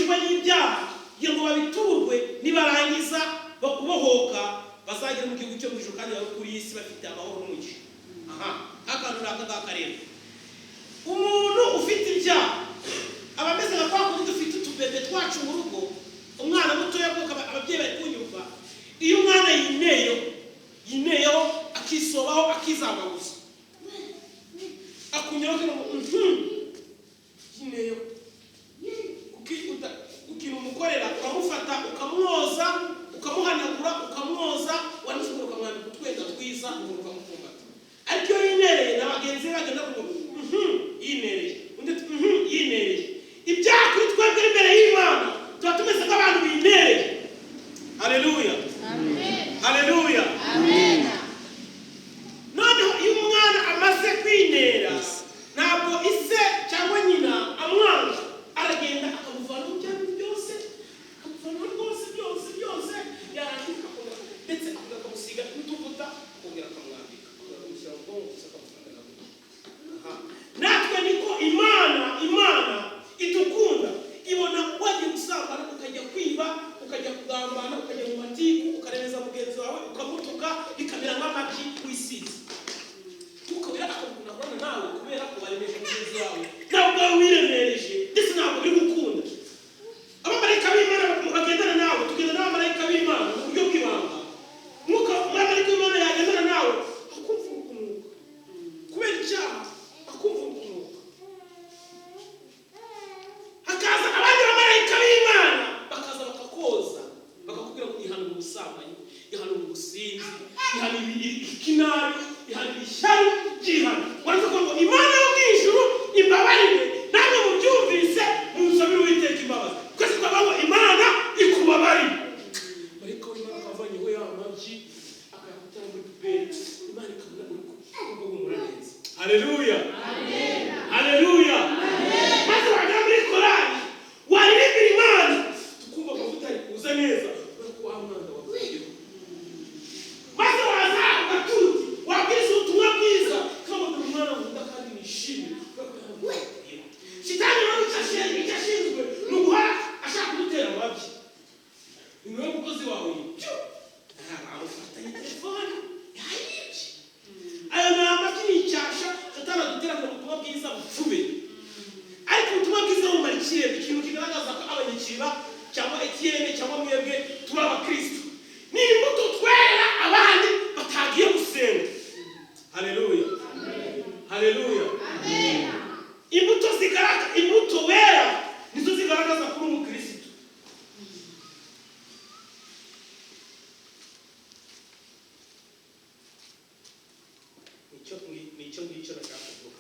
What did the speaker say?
bigishwa n'ibyaha kugira ngo babiturwe nibarangiza bakubohoka bazagira mu gihugu cyo mu ijuru kandi kuri iyi si bafite amahoro n'umugisha. Akantu n'aka rero, umuntu ufite ibyaha aba ameze nka kwa kundi dufite utubebe twacu mu rugo, umwana mutoya kuko ababyeyi bari kunyumva, iyo umwana yineyeho akisobaho akizanga gusa akunyura yineyeho ukintu umukorera ukamufata ukamwoza ukamuhanagura ukamwoza wanishobora ukamwambika utwenda twiza umuntu ukamukumbata. Ariko iyo yinereye na bagenzi be bagenda kuvuga yinereye undi yinereye. Ibyaha kuri twebwe imbere y'Imana tuba tumeze nk'abantu binereye. Haleluya, amen, haleluya, amen. Noneho iyo umwana amaze kwinera ntabwo ise cyangwa nyina amwanga, aragenda akamuvana mu byaha byose, akamuvana rwose byose yarangiza ndetse akamusiga n'utuvuta akongera akamwambika akamushyira mu bwonko gusa akamufana. Natwe niko Imana idukunda, ibona wagiye gusambana ukajya kwiba ukajya kugambana ukajya mu matiku ukaremeza mugenzi wawe ukamutuka bikamera nk'amagi wisize ukabira akakunda kubona nawe kubera ko baremeje mugenzi wawe ntabwo wiremereje ndetse ntabwo biri gukunda. Abamarayika b'Imana bagendana nawe, tugenda n'abamarayika b'Imana mu buryo bw'ibanga. Umumarayika w'Imana yagendana nawe akumva urukunuka kubera icyaha, akumva urukunuka. Hakaza abandi bamarayika b'Imana bakaza bakakoza bakakubwira ngo ihana mu busambanyi, ihana mu businzi, ihana ikinabi, ihana ishyari ry'ihana. Waraza ngo Imana yo mu ijuru imbabarire, namwe mubyumvise musabire Uwiteka imbabazi. Twese twavuga ngo Imana ikubabarire. Marayika w'Imana akavanyeho ya magi akayakutana muri puberi, Imana ikabona urukundo rw'umura neza. Haleluya, amen, haleluya, amen. Maze wajya muri korali waririmbira Imana tukumva amavuta ari kuza neza kuko wa mwana wakuyeho. Maze waza ugatuti wabwiriza ubutumwa bwiza kama ndi umwana nkunda kandi nishimye Shitani nawe icyo ashinzwe ni uguhora ashaka kudutera amabyi. Ni wowe mukozi wawe amufatanye telefone yayibye. Ayo ni amabyi y'icyasha Satani adutera ngo ubutumwa bwiza bupfube. Ariko ubutumwa bwiza bumara ikirere, ikintu kigaragaza ko abanyakiba cyangwa Etienne cyangwa mwebwe turi abakristo. Ni imbuto twera abandi batagiye gusenga. Haleluya, amen, haleluya, amen. Imbuto wera nizo zigaragaza kuri umukristo. Nicyo nashaka kuvuga.